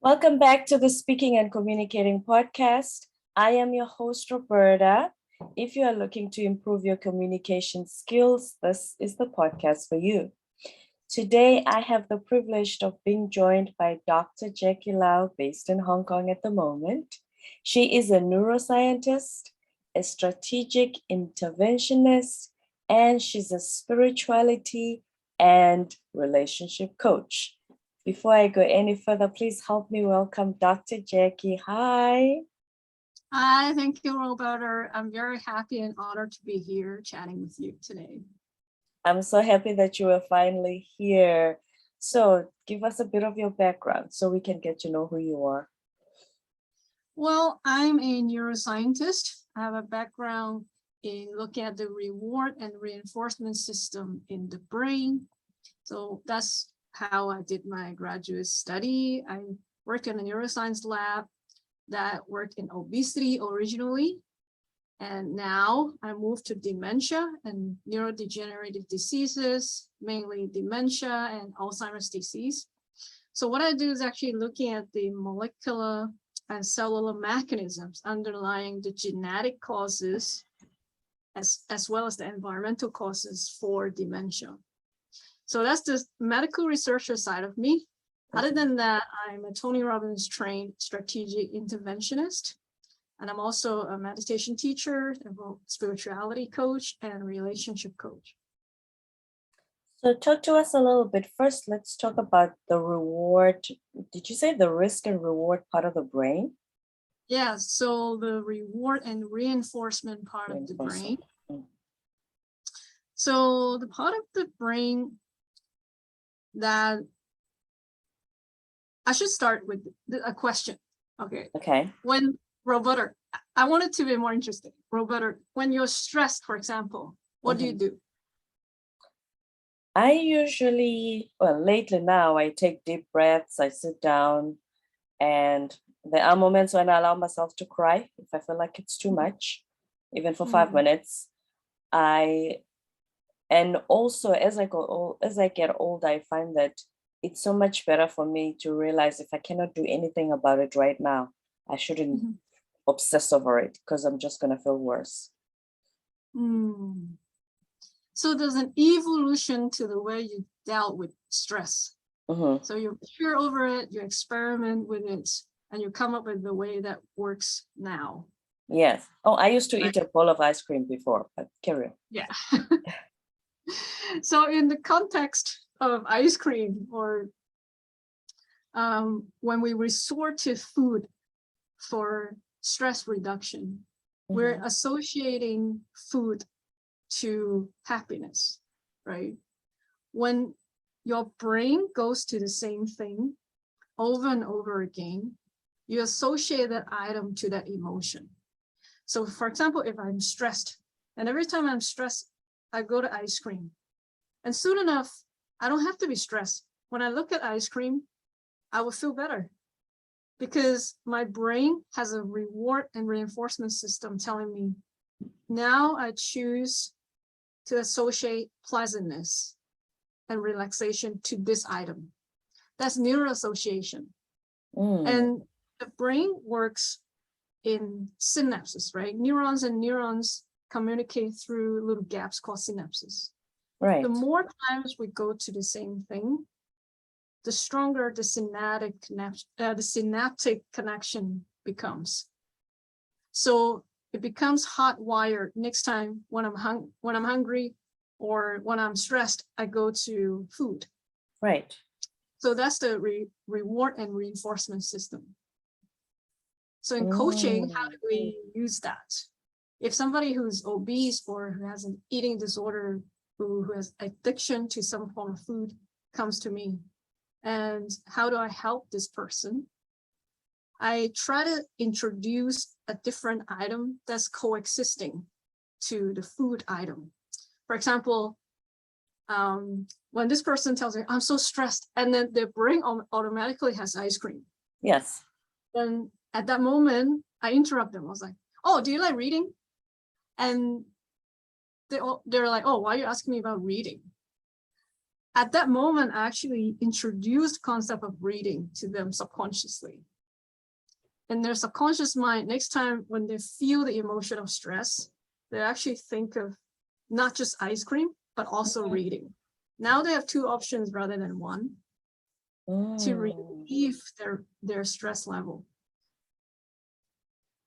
Welcome back to the Speaking and Communicating podcast. I am your host, Roberta. If you are looking to improve your communication skills, this is the podcast for you. Today, I have the privilege of being joined by Dr. Jackie Lau, based in Hong Kong at the moment. She is a neuroscientist, a strategic interventionist, and she's a spirituality and relationship coach. Before I go any further, please help me welcome Dr. Jackie. Hi. Hi, thank you, Roberta. I'm very happy and honored to be here chatting with you today. I'm so happy that you were finally here. So give us a bit of your background so we can get to know who you are. Well, I'm a neuroscientist. I have a background in looking at the reward and reinforcement system in the brain. So that's how I did my graduate study. I worked in a neuroscience lab that worked in obesity originally. And now I moved to dementia and neurodegenerative diseases, mainly dementia and Alzheimer's disease. So what I do is actually looking at the molecular and cellular mechanisms underlying the genetic causes as well as the environmental causes for dementia. So that's the medical researcher side of me. Other than that, I'm a Tony Robbins-trained strategic interventionist. And I'm also a meditation teacher, a spirituality coach, and relationship coach. So talk to us a little bit. First, let's talk about the reward. Did you say the risk and reward part of the brain? Yeah, so the reward and reinforcement part of the brain. So the part of the brain that I should start with a question. Okay. When Roberta, I want it to be more interesting. Roberta, when you're stressed, for example, what do you do? I usually, lately now, I take deep breaths, I sit down, and there are moments when I allow myself to cry if I feel like it's too much, even for 5 minutes. And also as I get older, I find that it's so much better for me to realize if I cannot do anything about it right now, I shouldn't obsess over it because I'm just going to feel worse. So there's an evolution to the way you dealt with stress. So you peer over it, you experiment with it, and you come up with the way that works now. Yes. Oh, I used to eat a bowl of ice cream before, but carry on. Yeah. So in the context of ice cream, or when we resort to food for stress reduction, we're associating food to happiness, right? When your brain goes to the same thing over and over again, you associate that item to that emotion. So for example, if I'm stressed, and every time I'm stressed, I go to ice cream. And soon enough, I don't have to be stressed. When I look at ice cream, I will feel better because my brain has a reward and reinforcement system telling me, now I choose to associate pleasantness and relaxation to this item. That's neuroassociation. And the brain works in synapses, right? Neurons and neurons communicate through little gaps called synapses. Right. The more times we go to the same thing, the stronger the synaptic connection becomes. So it becomes hardwired. Next time when I'm hungry or when I'm stressed, I go to food. Right. So that's the reward and reinforcement system. So in coaching, how do we use that? If somebody who's obese or who has an eating disorder, who has addiction to some form of food comes to me, and how do I help this person? I try to introduce a different item that's coexisting to the food item. For example, when this person tells me, I'm so stressed, and then their brain automatically has ice cream. Yes. Then at that moment, I interrupt them. I was like, oh, do you like reading? And they're like, oh, why are you asking me about reading? at that moment, I actually introduced concept of breathing to them subconsciously. And their subconscious mind, next time when they feel the emotion of stress, they actually think of not just ice cream, but also reading. Now they have two options rather than one to relieve their stress level.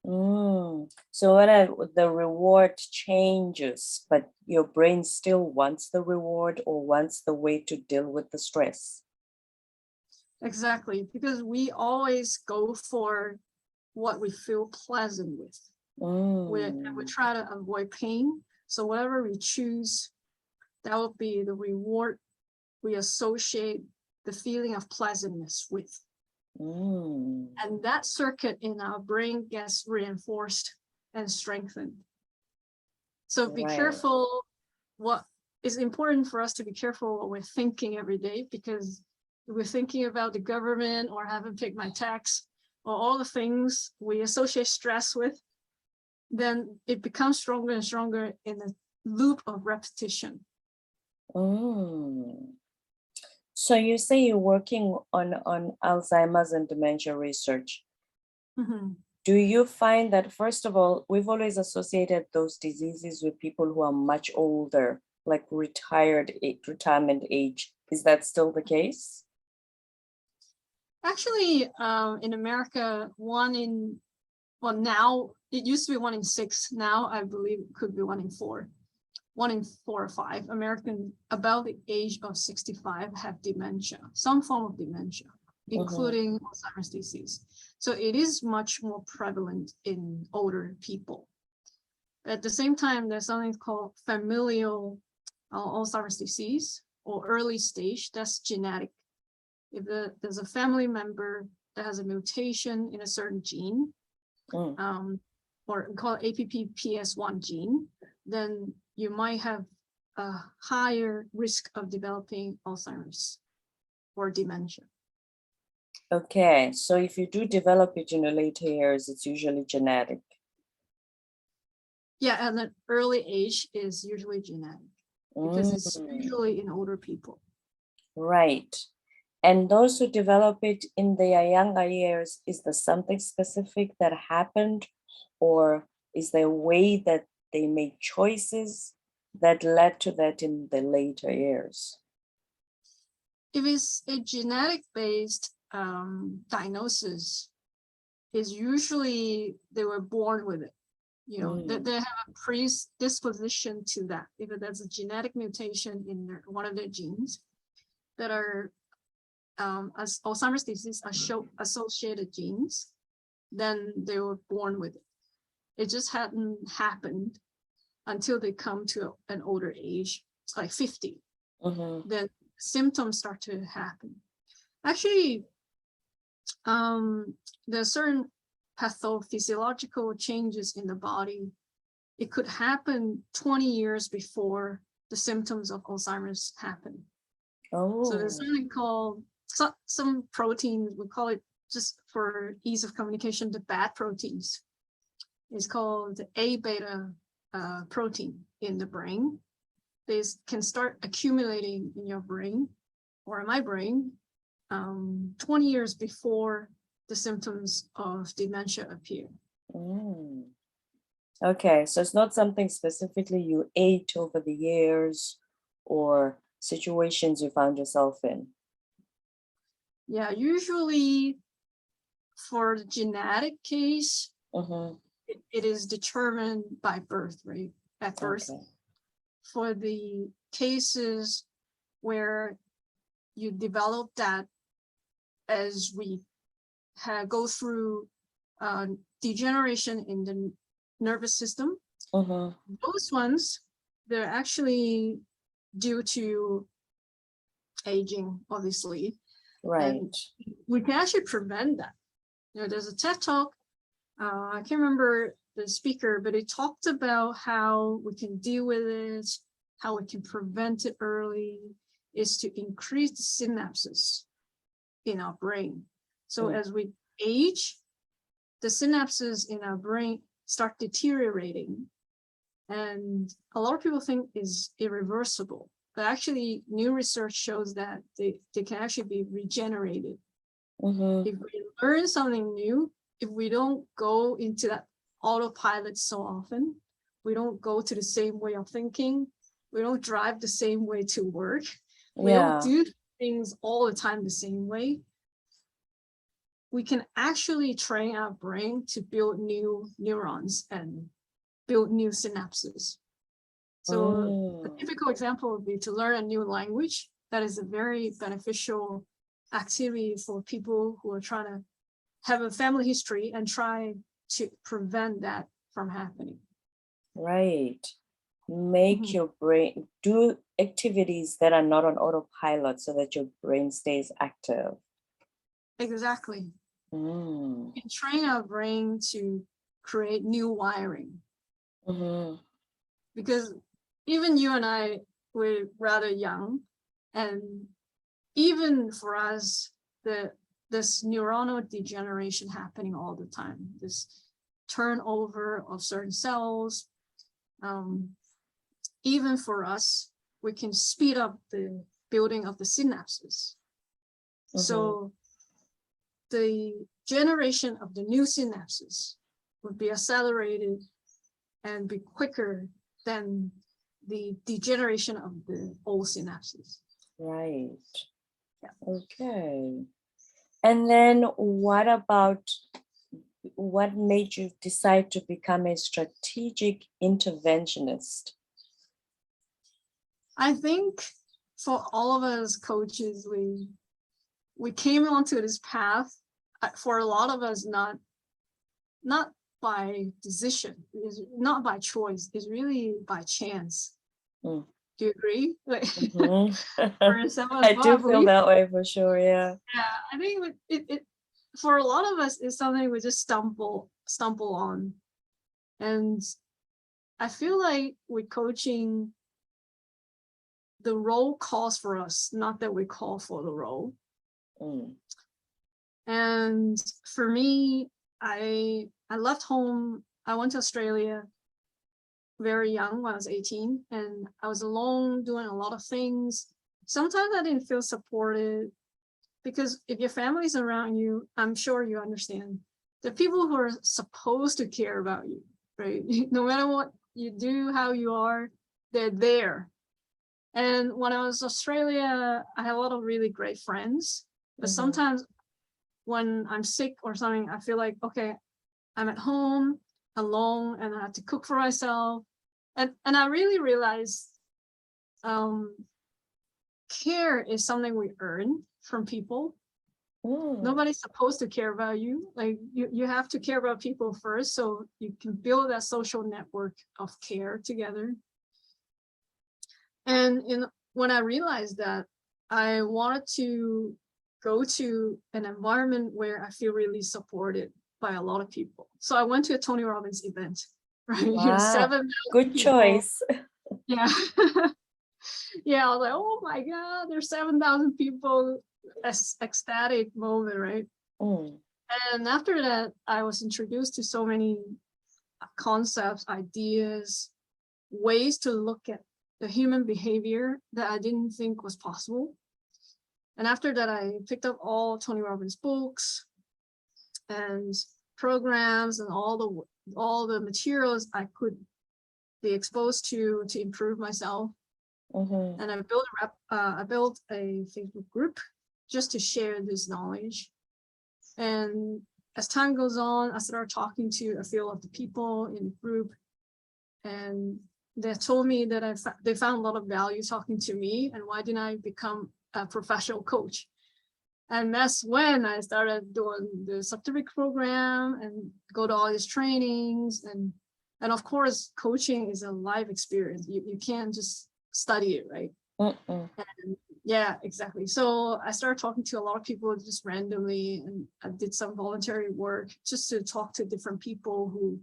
So when the reward changes, but your brain still wants the reward or wants the way to deal with the stress. Exactly, because we always go for what we feel pleasant with. We try to avoid pain. So whatever we choose, that will be the reward we associate the feeling of pleasantness with. And that circuit in our brain gets reinforced and strengthened. So be careful. What is important for us to be careful what we're thinking every day, because if we're thinking about the government or haven't paid my tax or all the things we associate stress with, then it becomes stronger and stronger in a loop of repetition. So you say you're working on Alzheimer's and dementia research. Do you find that, first of all, we've always associated those diseases with people who are much older, like retirement age? Is that still the case? Actually, in America, now it used to be 1 in 6. Now I believe it could be 1 in 4. 1 in 4 or 5 Americans about the age of 65 have dementia, some form of dementia, including Alzheimer's disease. So it is much more prevalent in older people. At the same time, there's something called familial Alzheimer's disease or early stage. That's genetic. If there's a family member that has a mutation in a certain gene, or called APPPS1 gene, then you might have a higher risk of developing Alzheimer's or dementia. Okay, so if you do develop it in the later years, it's usually genetic. Yeah, at an early age is usually genetic because it's usually in older people. Right. And those who develop it in their younger years, is there something specific that happened, or is there a way that they made choices that led to that in the later years? If it's a genetic-based diagnosis, is usually they were born with it. You know, they have a predisposition to that. If there's a genetic mutation in one of their genes that are as Alzheimer's disease associated genes, then they were born with it. It just hadn't happened until they come to an older age, it's like 50. Then symptoms start to happen. Actually, there's certain pathophysiological changes in the body. It could happen 20 years before the symptoms of Alzheimer's happen. So there's something called some proteins, we call it, just for ease of communication, the bad proteins. It's called the A beta protein in the brain. They can start accumulating in your brain or in my brain 20 years before the symptoms of dementia appear. Okay, so it's not something specifically you ate over the years or situations you found yourself in. Yeah, usually for the genetic case, it is determined by birth, right? At birth. Okay. For the cases where you develop that as we go through degeneration in the nervous system, those ones, they're actually due to aging, obviously. Right. And we can actually prevent that. You know, there's a TED talk, I can't remember the speaker, but it talked about how we can deal with it, how we can prevent it early, is to increase the synapses in our brain. So as we age, the synapses in our brain start deteriorating. And a lot of people think is irreversible. but actually new research shows that they can actually be regenerated. If we learn something new, if we don't go into that autopilot so often, we don't go to the same way of thinking, we don't drive the same way to work, we don't do things all the time the same way, we can actually train our brain to build new neurons and build new synapses. So a typical example would be to learn a new language. That is a very beneficial activity for people who are trying to have a family history and try to prevent that from happening. Right. Make your brain do activities that are not on autopilot so that your brain stays active. Exactly. We can train our brain to create new wiring. Because even you and I, we're rather young, and even for us, this neuronal degeneration happening all the time, this turnover of certain cells. Even for us, we can speed up the building of the synapses. So the generation of the new synapses would be accelerated and be quicker than the degeneration of the old synapses. Right. Yeah. Okay. And then what made you decide to become a strategic interventionist? I think for all of us coaches, we came onto this path, for a lot of us, not by decision, it's not by choice, it's really by chance. Do you agree? Like, for some of us, I do feel that way for sure. Yeah. I think it for a lot of us is something we just stumble on, and I feel like with coaching, the role calls for us, not that we call for the role. And for me, I left home. I went to Australia very young when I was 18, and I was alone doing a lot of things. Sometimes I didn't feel supported, because if your family's around you, I'm sure you understand, the people who are supposed to care about you, right? No matter what you do, how you are, they're there. And when I was in Australia, I had a lot of really great friends, but sometimes when I'm sick or something, I feel like, okay, I'm at home alone and I have to cook for myself. And I really realized care is something we earn from people. Nobody's supposed to care about you. Like you have to care about people first, so you can build that social network of care together. And when I realized that, I wanted to go to an environment where I feel really supported by a lot of people. So I went to a Tony Robbins event, right? Wow. 7,000 Good people. choice. Yeah. Yeah, I was like, oh my God, there's 7,000 people. Ecstatic moment, right? And after that, I was introduced to so many concepts, ideas, ways to look at the human behavior that I didn't think was possible. And after that, I picked up all Tony Robbins books and programs and all the materials I could be exposed to improve myself. And I built a Facebook group just to share this knowledge. And as time goes on, I started talking to a few of the people in the group, and they told me that they found a lot of value talking to me, and why didn't I become a professional coach? And that's when I started doing the certificate program and go to all these trainings. And of course, coaching is a live experience. You can't just study it, right? And yeah, exactly. So I started talking to a lot of people just randomly, and I did some voluntary work just to talk to different people who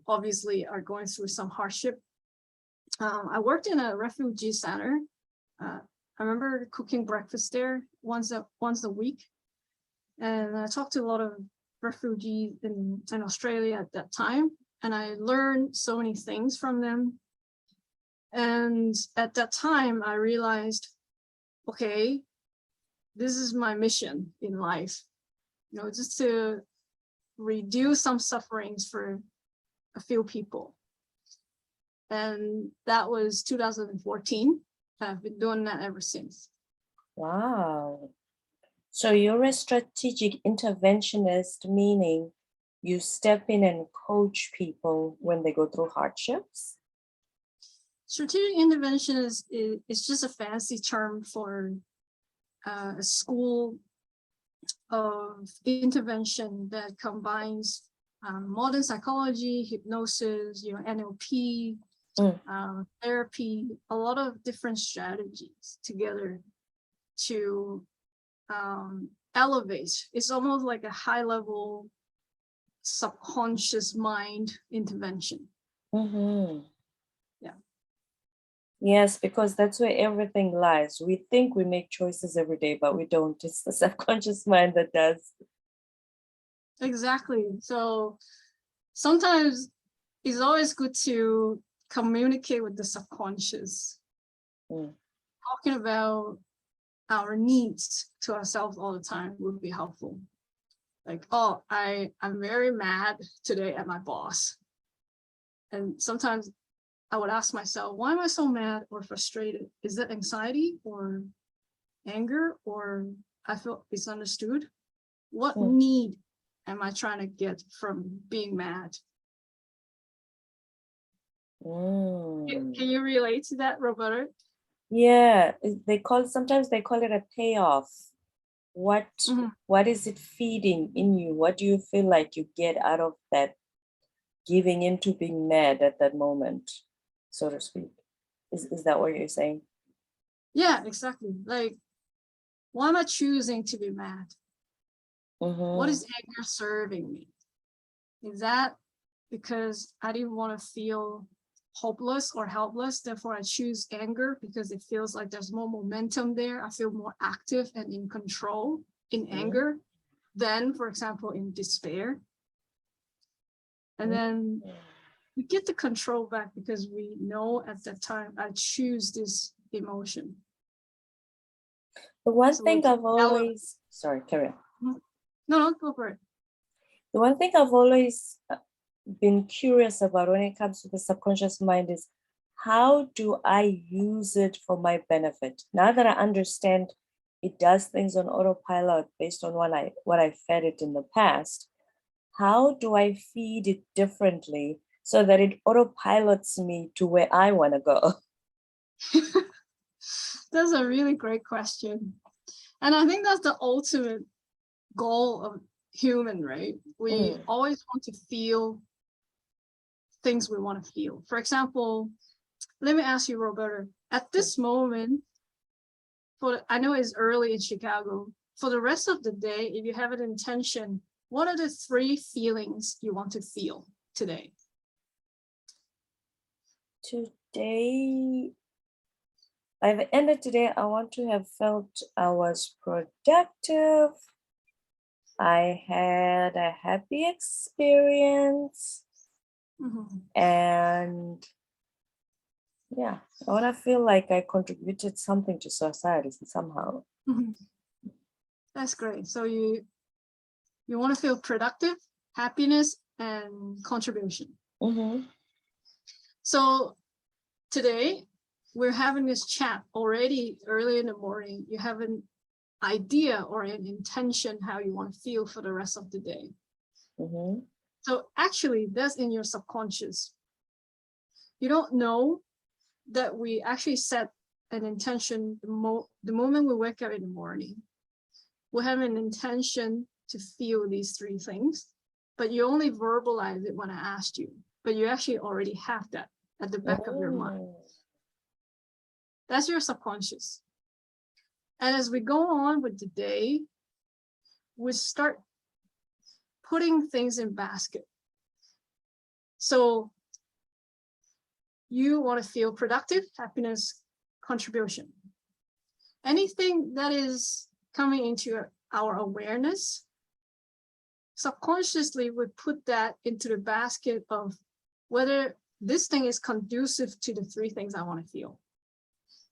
obviously are going through some hardship. I worked in a refugee center. I remember cooking breakfast there once a week, and I talked to a lot of refugees in Australia at that time, and I learned so many things from them. And at that time, I realized, okay, this is my mission in life, just to reduce some sufferings for a few people. And that was 2014. I've been doing that ever since. Wow. So you're a strategic interventionist, meaning you step in and coach people when they go through hardships? Strategic intervention is just a fancy term for a school of intervention that combines modern psychology, hypnosis, NLP, therapy, a lot of different strategies together to elevate. It's almost like a high-level subconscious mind intervention. Mm-hmm. Yeah. Yes, because that's where everything lies. We think we make choices every day, but we don't. It's the subconscious mind that does. Exactly. So sometimes it's always good to communicate with the subconscious. Talking about our needs to ourselves all the time would be helpful. Like, oh, I'm very mad today at my boss. And sometimes I would ask myself, why am I so mad or frustrated? Is it anxiety or anger, or I feel misunderstood? What need am I trying to get from being mad? Can you relate to that, Roberta? Yeah, sometimes they call it a payoff. What is it feeding in you? What do you feel like you get out of that giving into being mad at that moment, so to speak? Is that what you're saying? Yeah, exactly. Like, why am I choosing to be mad? What is anger serving me? Is that because I didn't want to feel hopeless or helpless, therefore I choose anger because it feels like there's more momentum there? I feel more active and in control in anger than, for example, in despair. And then we get the control back because we know at that time I choose this emotion. The one thing I've always, sorry, carry on. No, go for it. The one thing I've always been curious about when it comes to the subconscious mind is, how do I use it for my benefit? Now that I understand it does things on autopilot based on what I fed it in the past, how do I feed it differently so that it autopilots me to where I want to go? That's a really great question. And I think that's the ultimate goal of human, right? We always want to feel things we want to feel. For example, let me ask you, Roberta, at this moment, I know it's early in Chicago, for the rest of the day, if you have an intention, what are the 3 feelings you want to feel today? Today, by the end of today, I want to have felt I was productive. I had a happy experience. And yeah, I want to feel like I contributed something to society somehow. That's great. So you want to feel productive, happiness, and contribution. So today we're having this chat already early in the morning. You have an idea or an intention how you want to feel for the rest of the day. So actually that's in your subconscious. You don't know that we actually set an intention the moment we wake up in the morning. We have an intention to feel these 3 things, but you only verbalize it when I asked you, but you actually already have that at the back of your mind. That's your subconscious. And as we go on with the day, we start putting things in basket. So you want to feel productive, happiness, contribution. Anything that is coming into our awareness, subconsciously we put that into the basket of whether this thing is conducive to the three things I want to feel.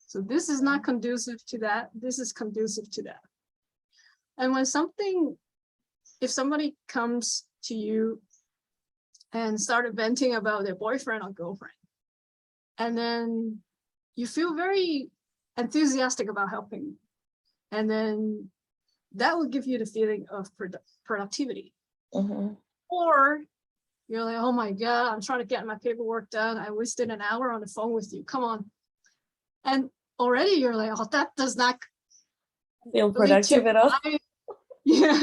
So this is not conducive to that. This is conducive to that. And if somebody comes to you and started venting about their boyfriend or girlfriend, and then you feel very enthusiastic about helping, and then that will give you the feeling of productivity. Or you're like, oh my God, I'm trying to get my paperwork done. I wasted an hour on the phone with you. Come on. And already you're like, oh, that does not feel productive at all. Yeah.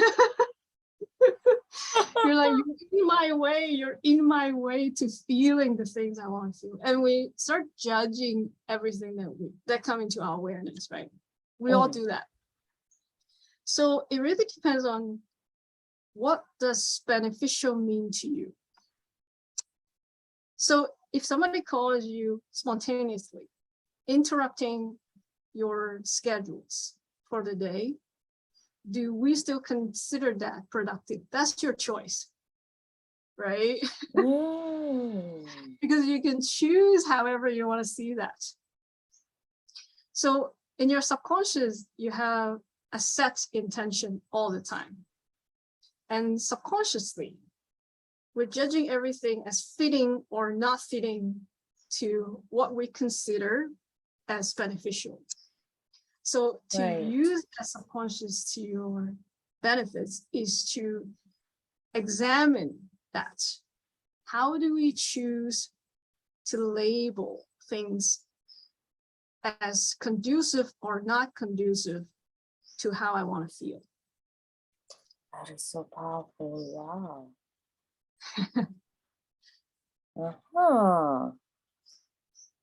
You're like, you're in my way to feeling the things I want to feel. And we start judging everything that come into our awareness, right? We all do that. So it really depends on, what does beneficial mean to you? So if somebody calls you spontaneously, interrupting your schedules for the day, do we still consider that productive? That's your choice, right? Because you can choose however you want to see that. So in your subconscious, you have a set intention all the time. And subconsciously, we're judging everything as fitting or not fitting to what we consider as beneficial. So to use that subconscious to your benefits is to examine that. How do we choose to label things as conducive or not conducive to how I want to feel? That is so powerful. Wow.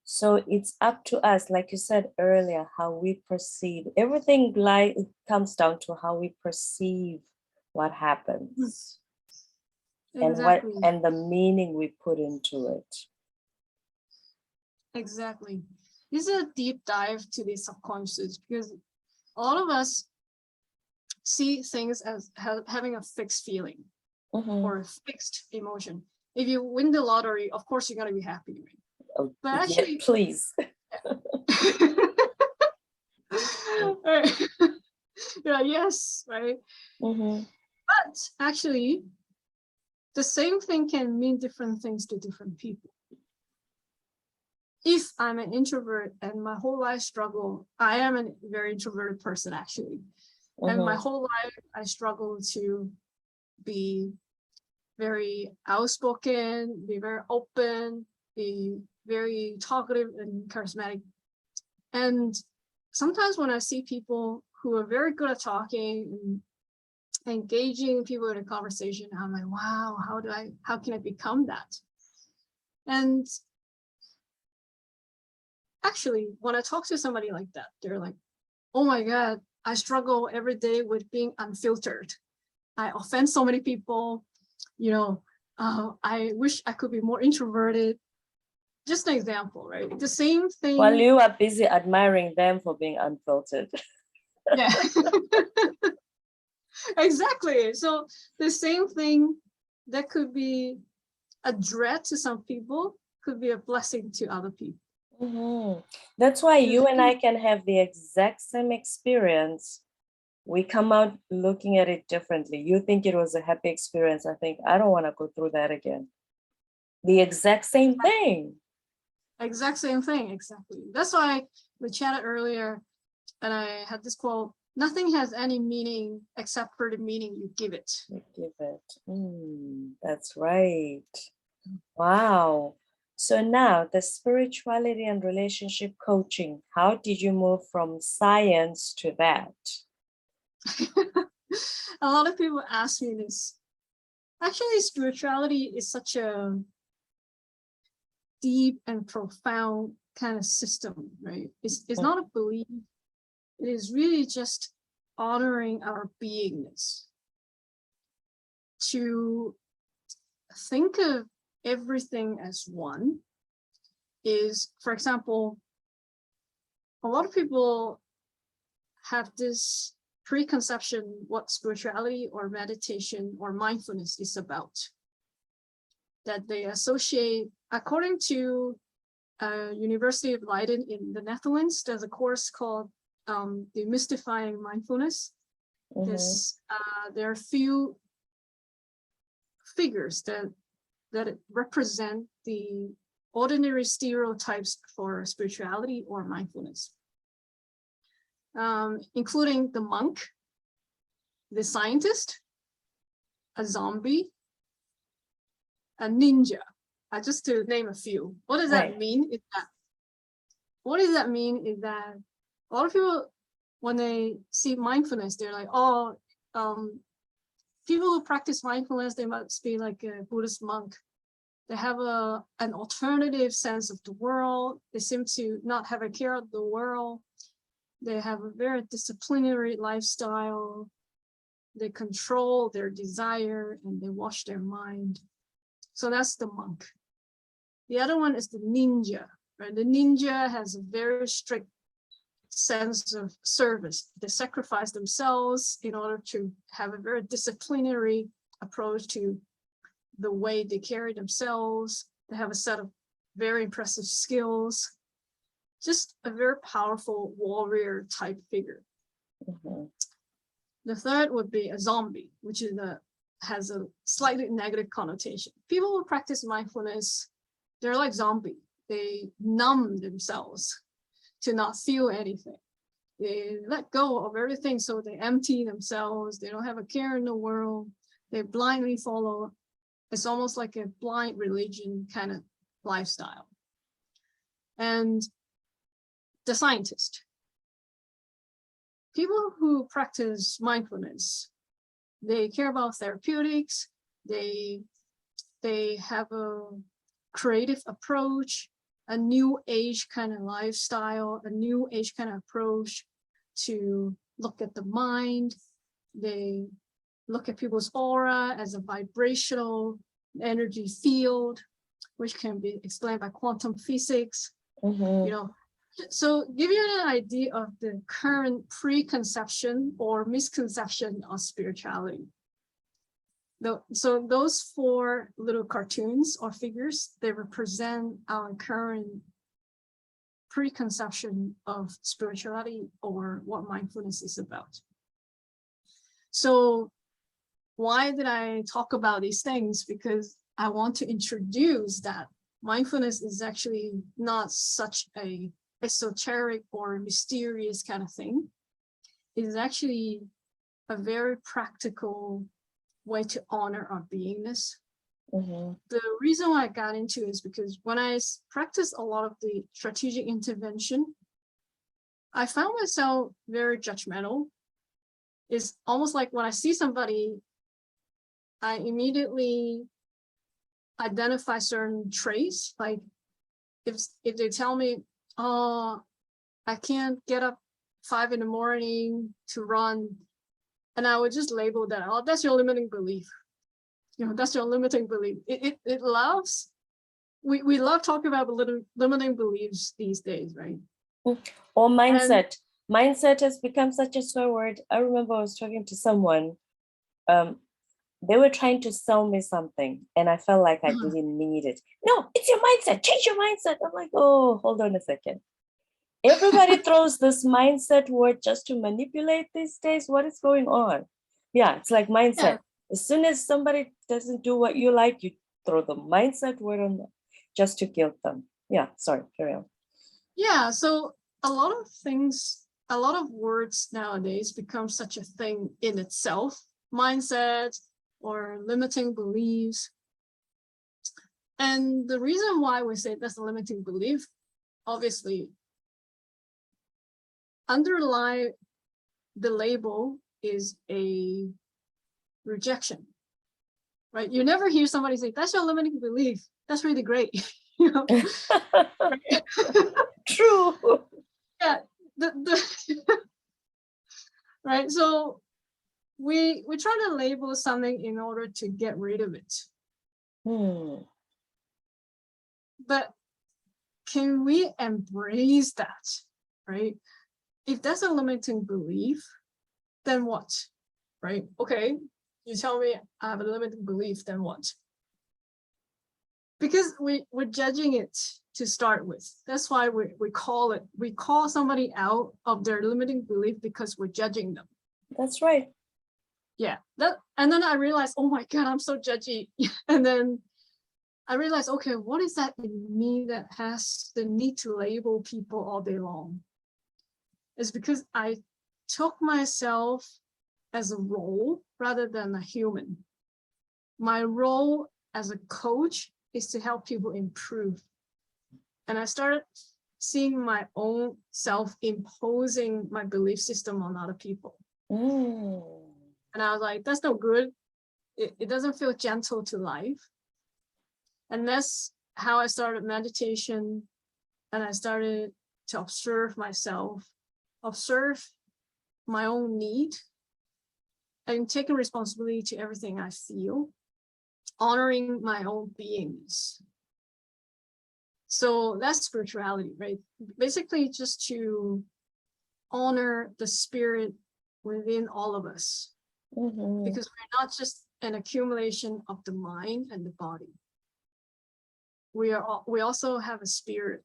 So it's up to us, like you said earlier, how we perceive. Everything it comes down to how we perceive what happens. Exactly. And the meaning we put into it. Exactly. This is a deep dive to the subconscious, because all of us see things as having a fixed feeling or a fixed emotion. If you win the lottery, of course you're gonna be happy, right? Oh, but actually, please. Yeah, yes, right? But actually, the same thing can mean different things to different people. If I'm an introvert and my whole life struggle, I am a very introverted person, actually. And my whole life, I struggle to be very outspoken, be very open, be very talkative and charismatic. And sometimes when I see people who are very good at talking and engaging people in a conversation, I'm like, wow, how can I become that? And actually, when I talk to somebody like that, they're like, oh my God, I struggle every day with being unfiltered. I offend so many people, I wish I could be more introverted. Just an example, right? The same thing. While you are busy admiring them for being unfiltered. Yeah. Exactly. So the same thing that could be a dread to some people could be a blessing to other people. That's why you and I can have the exact same experience. We come out looking at it differently. You think it was a happy experience. I think, I don't want to go through that again. The exact same thing. Exact same thing, exactly. That's why we chatted earlier, and I had this quote, nothing has any meaning except for the meaning you give it. That's right. Wow. So now the spirituality and relationship coaching, how did you move from science to that? A lot of people ask me this. Actually, spirituality is such a deep and profound kind of system, right? It's not a belief. It is really just honoring our beingness. To think of everything as one is, for example, a lot of people have this preconception what spirituality or meditation or mindfulness is about, that they associate according to University of Leiden in the Netherlands, there's a course called Demystifying Mindfulness. There are a few figures that represent the ordinary stereotypes for spirituality or mindfulness, including the monk, the scientist, a zombie, a ninja, just to name a few. What does that mean? What does that mean is that a lot of people, when they see mindfulness, they're like, oh, people who practice mindfulness, they must be like a Buddhist monk. They have an alternative sense of the world. They seem to not have a care of the world. They have a very disciplinary lifestyle. They control their desire and they wash their mind. So that's the monk. The other one is the ninja, right? The ninja has a very strict sense of service. They sacrifice themselves in order to have a very disciplinary approach to the way they carry themselves. They have a set of very impressive skills. Just a very powerful warrior type figure. The third would be a zombie, which is has a slightly negative connotation. People who practice mindfulness, they're like zombies. They numb themselves to not feel anything. They let go of everything, so they empty themselves. They don't have a care in the world. They blindly follow. It's almost like a blind religion kind of lifestyle. And the scientist. People who practice mindfulness, they care about therapeutics. They have a creative approach, a new age kind of lifestyle, a new age kind of approach to look at the mind. They look at people's aura as a vibrational energy field, which can be explained by quantum physics. You know, so give you an idea of the current preconception or misconception of spirituality. So those 4 little cartoons or figures, they represent our current preconception of spirituality or what mindfulness is about. So why did I talk about these things? Because I want to introduce that mindfulness is actually not such a esoteric or mysterious kind of thing. It is actually a very practical way to honor our beingness. The reason why I got into it is because when I practice a lot of the strategic intervention, I found myself very judgmental. It's almost like when I see somebody, I immediately identify certain traits. Like if they tell me, oh, I can't get up 5 a.m. to run, and I would just label that, oh, that's your limiting belief. You know, that's your limiting belief. It loves, we love talking about limiting beliefs these days, right? Or mindset. Mindset has become such a swear word. I remember I was talking to someone, they were trying to sell me something and I felt like I didn't need it. No, it's your mindset. Change your mindset. I'm like, oh, hold on a second. Everybody throws this mindset word just to manipulate these days. What is going on? Yeah, it's like mindset. Yeah. As soon as somebody doesn't do what you like, you throw the mindset word on them just to guilt them. Yeah, sorry, carry on. Yeah, so a lot of things, a lot of words nowadays become such a thing in itself. Mindset or limiting beliefs. And the reason why we say that's a limiting belief, obviously, underlie the label is a rejection, right? You never hear somebody say, that's your limiting belief. That's really great. You know? True. Yeah. Right. So we try to label something in order to get rid of it. But can we embrace that, right? If that's a limiting belief, then what, right? Okay, you tell me I have a limiting belief, then what? because we're judging it to start with. That's why we call somebody out of their limiting belief because we're judging them. That's right. Yeah. And then I realized, oh my God, I'm so judgy. And then I realized, okay, what is that in me that has the need to label people all day long? It's because I took myself as a role rather than a human. My role as a coach is to help people improve. And I started seeing my own self imposing my belief system on other people. And I was like, that's no good. It doesn't feel gentle to life. And that's how I started meditation. And I started to observe myself, observe my own need, and taking responsibility to everything I feel, honoring my own beingness. So that's spirituality, right? Basically just to honor the spirit within all of us. Because we're not just an accumulation of the mind and the body. We also have a spirit,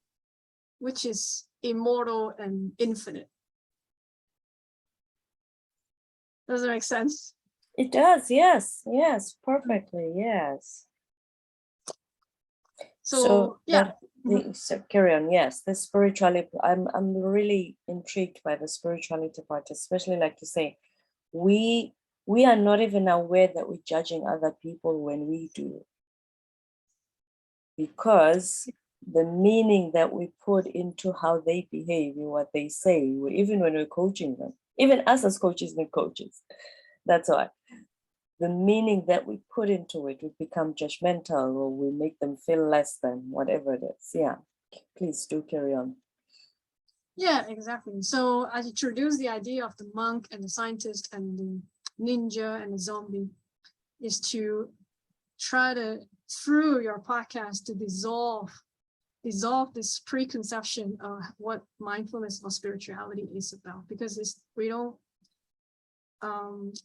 which is immortal and infinite. Does it make sense? It does, yes, perfectly, yes. So yeah. So carry on. Yes, the spirituality. I'm really intrigued by the spirituality part, especially like you say, we are not even aware that we're judging other people when we do, because the meaning that we put into how they behave and what they say, even when we're coaching them, even us as coaches and coaches, that's why. The meaning that we put into it, we become judgmental, or we make them feel less than, whatever it is. Yeah, please do carry on. Yeah, exactly. So I introduced the idea of the monk and the scientist and the ninja and the zombie is to try to, through your podcast, to dissolve this preconception of what mindfulness or spirituality is about, because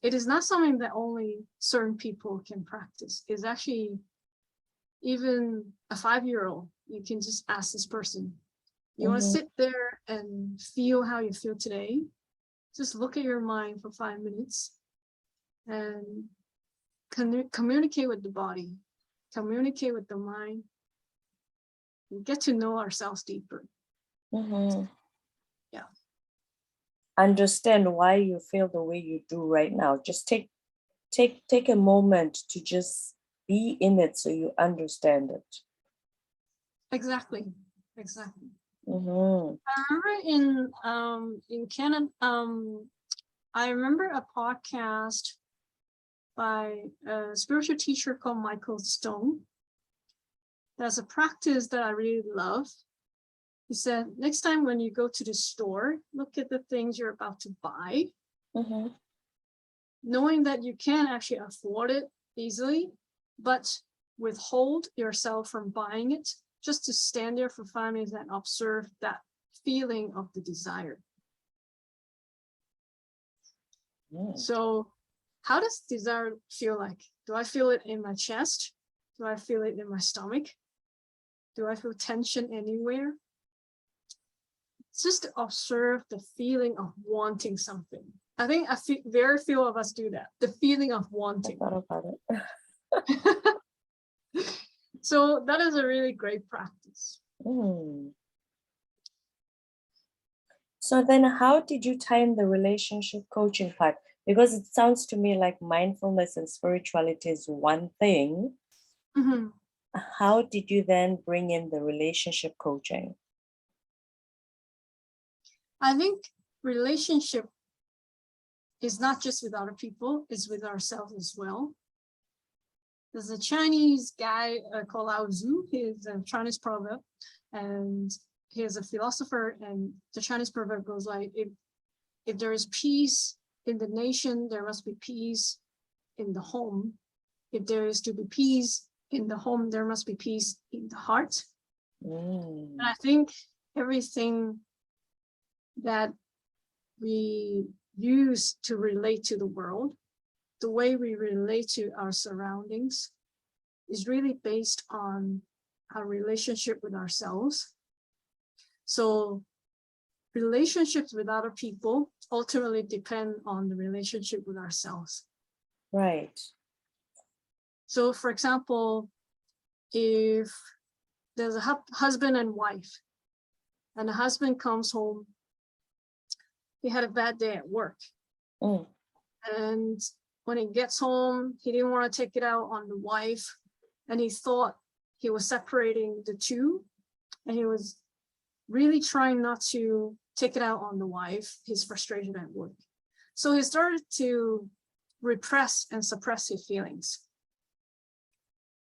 it is not something that only certain people can practice. It's actually, even a 5-year-old, you can just ask this person, you want to sit there and feel how you feel today? Just look at your mind for 5 minutes and communicate with the body, communicate with the mind, and get to know ourselves deeper. Yeah. Understand why you feel the way you do right now. Just take a moment to just be in it so you understand it. Exactly. I remember in Canada, I remember a podcast by a spiritual teacher called Michael Stone. There's a practice that I really love. He said, next time when you go to the store, look at the things you're about to buy, knowing that you can actually afford it easily, but withhold yourself from buying it, just to stand there for 5 minutes and observe that feeling of the desire. So how does desire feel like? Do I feel it in my chest? Do I feel it in my stomach? Do I feel tension anywhere? It's just to observe the feeling of wanting something. I think very few of us do that. The feeling of wanting. I thought about it. So that is a really great practice. So then how did you tie in the relationship coaching part? Because it sounds to me like mindfulness and spirituality is one thing. How did you then bring in the relationship coaching? I think relationship is not just with other people, it's with ourselves as well. There's a Chinese guy called Lao Tzu. He's a Chinese proverb, and he is a philosopher. And the Chinese proverb goes like, if there is peace in the nation, there must be peace in the home. If there is to be peace in the home, there must be peace in the heart. And I think everything that we use to relate to the world, the way we relate to our surroundings, is really based on our relationship with ourselves. So relationships with other people ultimately depend on the relationship with ourselves. Right. So for example, if there's a husband and wife, and the husband comes home, he had a bad day at work. Mm. And when he gets home, he didn't want to take it out on the wife. And he thought he was separating the two. And he was really trying not to take it out on the wife, his frustration at work. So he started to repress and suppress his feelings.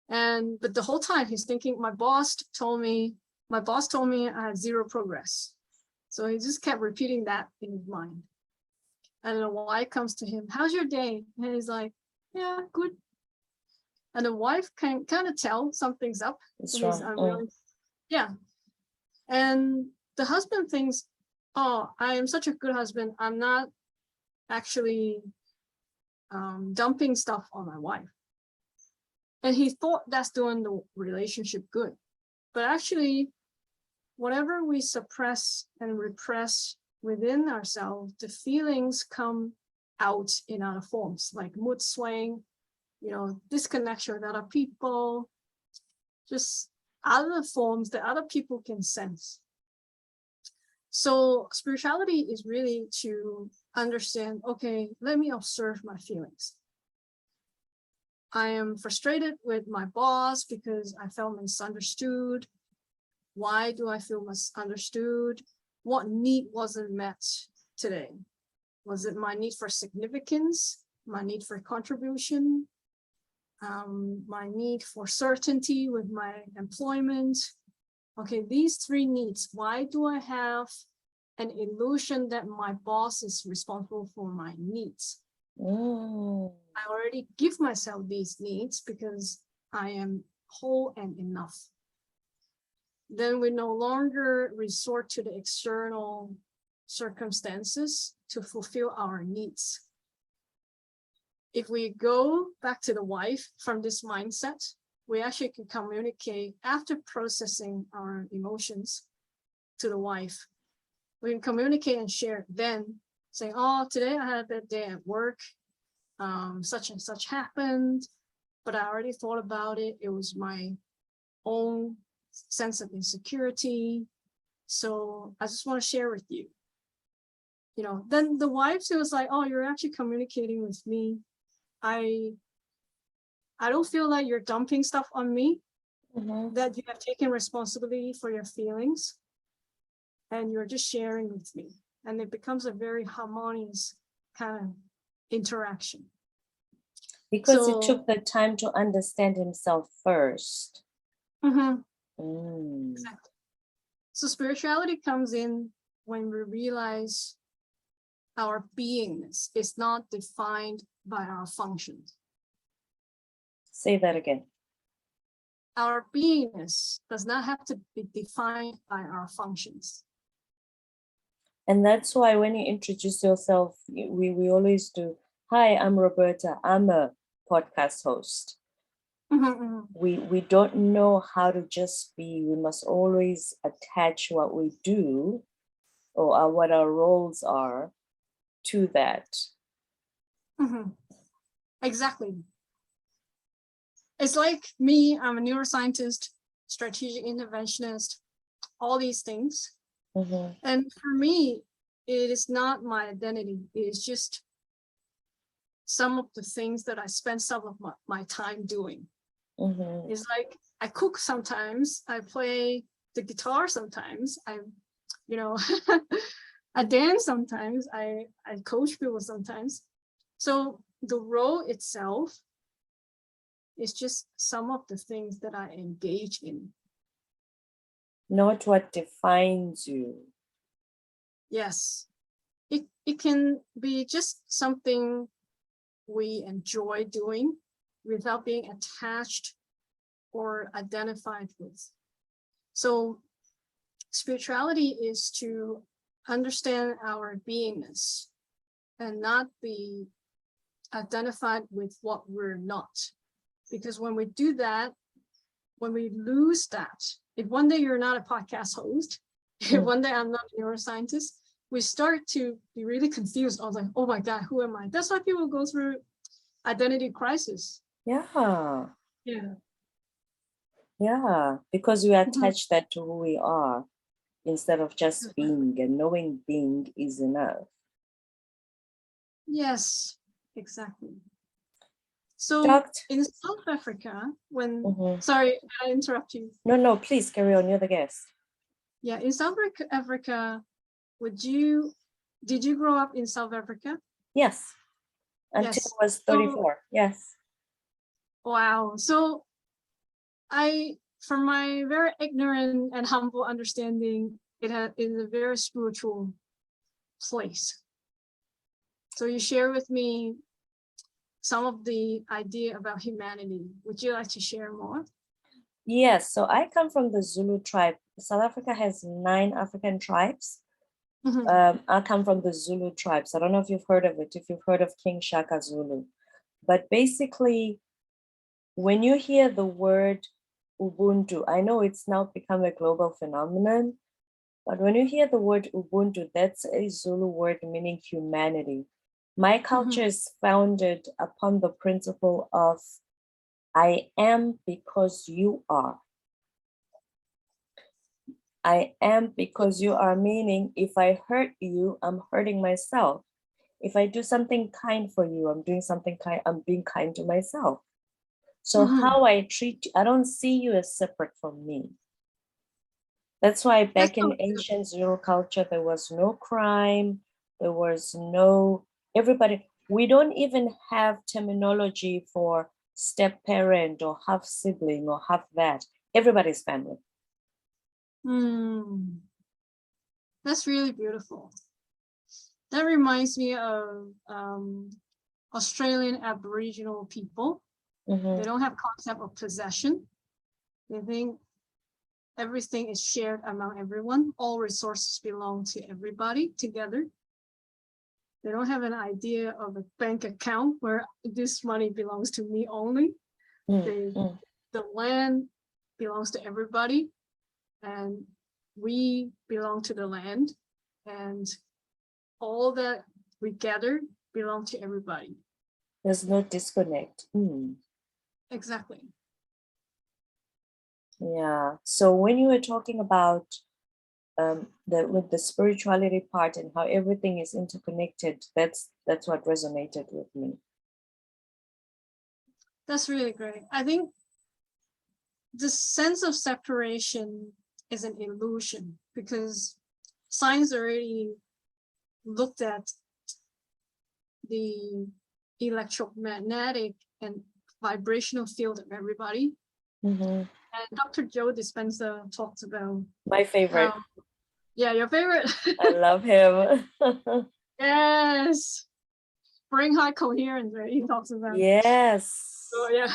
But the whole time he's thinking, my boss told me I had zero progress. So he just kept repeating that in his mind. And the wife comes to him, how's your day? And he's like, yeah, good. And the wife can kind of tell something's up. It's wrong. Yeah. And the husband thinks, oh, I am such a good husband. I'm not actually dumping stuff on my wife. And he thought that's doing the relationship good. But actually, whatever we suppress and repress within ourselves, the feelings come out in other forms, like mood swing, disconnection with other people, just other forms that other people can sense. So spirituality is really to understand, okay, let me observe my feelings. I am frustrated with my boss because I felt misunderstood. Why do I feel misunderstood? What need wasn't met today? Was it my need for significance, my need for contribution, my need for certainty with my employment? Okay, these three needs. Why do I have an illusion that my boss is responsible for my needs? I already give myself these needs because I am whole and enough. Then we no longer resort to the external circumstances to fulfill our needs. If we go back to the wife from this mindset, we actually can communicate after processing our emotions to the wife. We can communicate and share then, saying, oh, today I had a bad day at work. Such and such happened, but I already thought about it. It was my own sense of insecurity. So I just want to share with you. Then the wife was like, oh, you're actually communicating with me. I don't feel like you're dumping stuff on me, that you have taken responsibility for your feelings and you're just sharing with me. And it becomes a very harmonious kind of interaction. Because it took the time to understand himself first. Exactly. So spirituality comes in when we realize our beingness is not defined by our functions. Say that again. Our beingness does not have to be defined by our functions. And that's why when you introduce yourself, we always do, hi, I'm Roberta. I'm a podcast host. We don't know how to just be. We must always attach what we do or what our roles are to that. Exactly. It's like me, I'm a neuroscientist, strategic interventionist, all these things. And for me, it is not my identity. It is just some of the things that I spend some of my time doing. It's like I cook sometimes, I play the guitar sometimes, I dance sometimes, I coach people sometimes. So the role itself is just some of the things that I engage in. Not what defines you. Yes. It can be just something we enjoy doing without being attached or identified with. So spirituality is to understand our beingness and not be identified with what we're not. Because when we do that, when we lose that, if one day you're not a podcast host, if one day I'm not a neuroscientist, we start to be really confused. I was like, oh my God, who am I? That's why people go through identity crisis. Yeah. Yeah. Yeah. Because we attach that to who we are instead of just being, and knowing being is enough. Yes, exactly. So in South Africa, when sorry, I interrupt you. No, please carry on. You're the guest. Yeah, in South Africa, did you grow up in South Africa? Yes. Until I was 34. Yes. Wow. So from my very ignorant and humble understanding, it is a very spiritual place. So you share with me some of the idea about humanity. Would you like to share more? Yes. So I come from the Zulu tribe. South Africa has 9 African tribes. I come from the Zulu tribes. I don't know if you've heard of it, if you've heard of King Shaka Zulu. But basically, when you hear the word Ubuntu, I know it's now become a global phenomenon, but when you hear the word Ubuntu, that's a Zulu word meaning humanity. My culture is founded upon the principle of I am because you are. I am because you are, meaning if I hurt you, I'm hurting myself. If I do something kind for you, I'm doing something kind, I'm being kind to myself. So how I treat you, I don't see you as separate from me. That's why back in ancient Zulu culture, there was no crime, there was no, everybody, we don't even have terminology for step parent or half sibling or half that. Everybody's family. That's really beautiful. That reminds me of Australian Aboriginal people. They don't have concept of possession. They think everything is shared among everyone. All resources belong to everybody together. They don't have an idea of a bank account where this money belongs to me only. The land belongs to everybody, and we belong to the land, and all that we gather belong to everybody. There's no disconnect. Exactly. Yeah. So when you were talking about with the spirituality part and how everything is interconnected, that's what resonated with me. That's really great. I think the sense of separation is an illusion because science already looked at the electromagnetic and vibrational field of everybody. And Dr. Joe Dispenza talks about my favorite. Yeah, your favorite. I love him. Yes. Bring high coherence, right? He talks about. Yes. So yeah.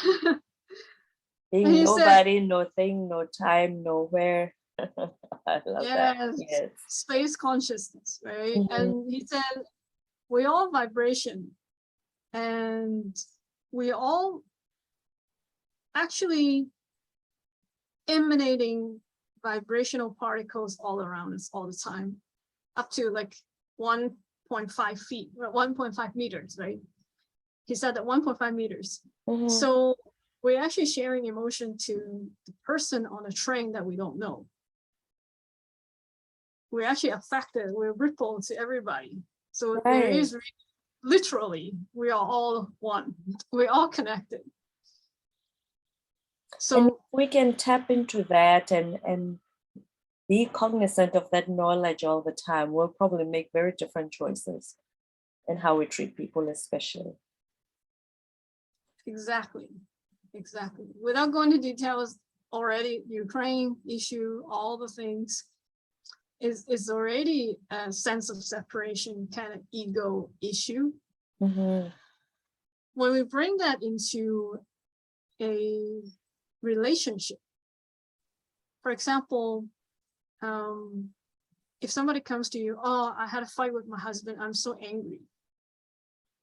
Being nobody, no thing, no time, nowhere. I love that. Yes. Space consciousness, right? And he said, we all vibration, and we all actually emanating vibrational particles all around us all the time, up to like 1.5 feet, or 1.5 meters, right? He said that 1.5 meters. So we're actually sharing emotion to the person on a train that we don't know. We're actually affected, we're rippled to everybody. So there is literally, we are all one. We're all connected. So and we can tap into that and be cognizant of that knowledge all the time. We'll probably make very different choices in how we treat people, especially. Exactly. Without going into details, already Ukraine issue, all the things is already a sense of separation, kind of ego issue. When we bring that into a relationship, for example, if somebody comes to you, oh, I had a fight with my husband, I'm so angry.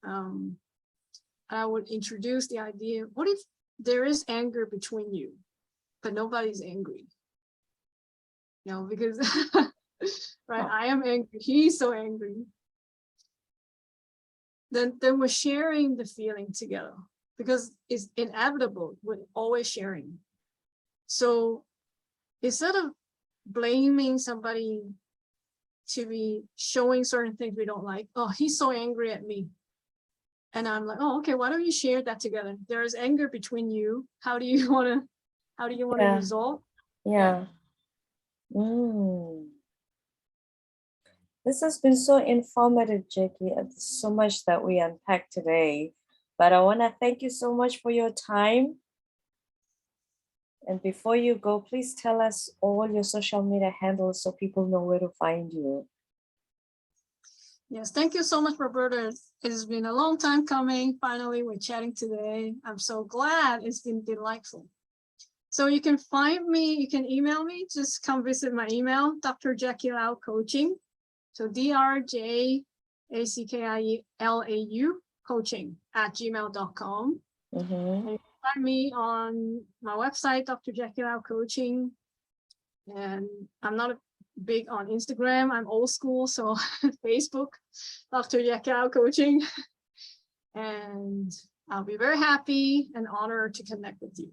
I would introduce the idea, what if there is anger between you? but nobody's angry. You know, because right, I am angry, he's so angry. Then we're sharing the feeling together, because it's inevitable. We're always sharing. So instead of blaming somebody to be showing certain things we don't like, oh, he's so angry at me, and I'm like, oh, okay, why don't you share that together? There is anger between you. How do you want to resolve? Yeah. Mm. This has been so informative, Jackie. There's so much that we unpacked today. But I want to thank you so much for your time. And before you go, please tell us all your social media handles so people know where to find you. Yes, thank you so much, Roberta. It has been a long time coming. Finally, we're chatting today. I'm so glad. It's been delightful. So you can find me, you can email me, just come visit my email, Dr. Jackie Lau Coaching. So DrJackieLau coaching@gmail.com. Mm-hmm. And you can find me on my website, Dr. Jackie Lau Coaching. And I'm not big on Instagram. I'm old school, so Facebook, Dr. Jackie Lau Coaching. And I'll be very happy and honored to connect with you.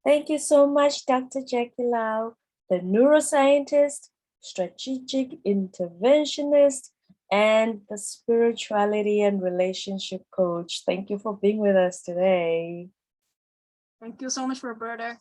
Thank you so much, Dr. Jackie Lau, the neuroscientist, strategic interventionist, and the spirituality and relationship coach. Thank you for being with us today. Thank you so much, Roberta.